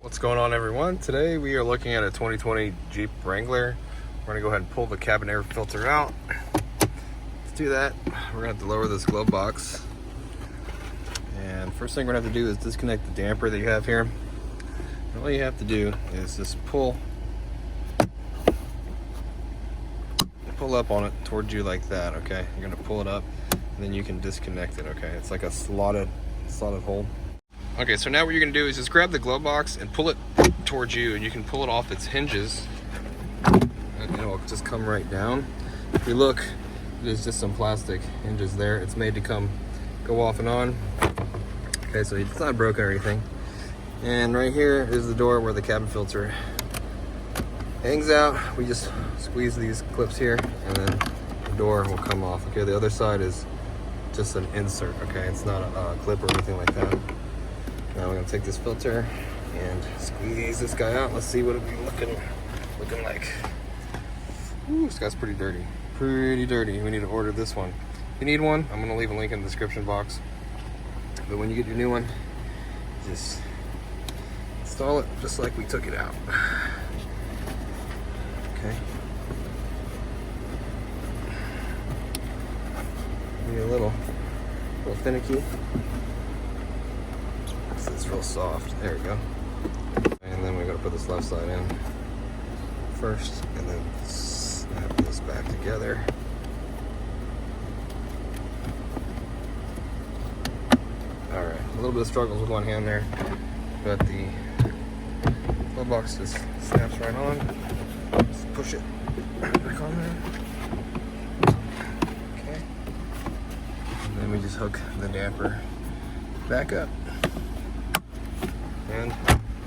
What's going on, everyone? Today we are looking at a 2020 Jeep Wrangler. We're gonna go ahead and pull the cabin air filter out. Let's do that. We're gonna have to lower this glove box. And first thing we're gonna have to do is disconnect the damper that you have here. And all you have to do is just pull up on it towards you like that, okay? You're gonna pull it up and then you can disconnect it, okay? It's like a slotted hole. Okay, so now what you're gonna do is just grab the glove box and pull it towards you, and you can pull it off its hinges and it'll just come right down. If you look, there's just some plastic hinges there. It's made to go off and on. Okay, so it's not broken or anything. And right here is the door where the cabin filter hangs out. We just squeeze these clips here and then the door will come off. Okay, the other side is just an insert, okay? It's not a clip or anything like that. Now we're gonna take this filter and squeeze this guy out. Let's see what it'll be looking like. Ooh, this guy's pretty dirty. Pretty dirty. We need to order this one. If you need one, I'm gonna leave a link in the description box. But when you get your new one, just install it just like we took it out. Okay. Maybe a little finicky. It's real soft. There we go. And then we gotta put this left side in first, and then snap this back together. All right, a little bit of struggles with one hand there, but the glove box just snaps right on. Just push it back on there. Okay. And then we just hook the damper back up. And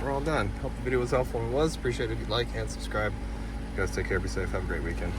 we're all done. Hope the video was helpful, and it was. Appreciate it if you like and subscribe. You guys take care, be safe, have a great weekend.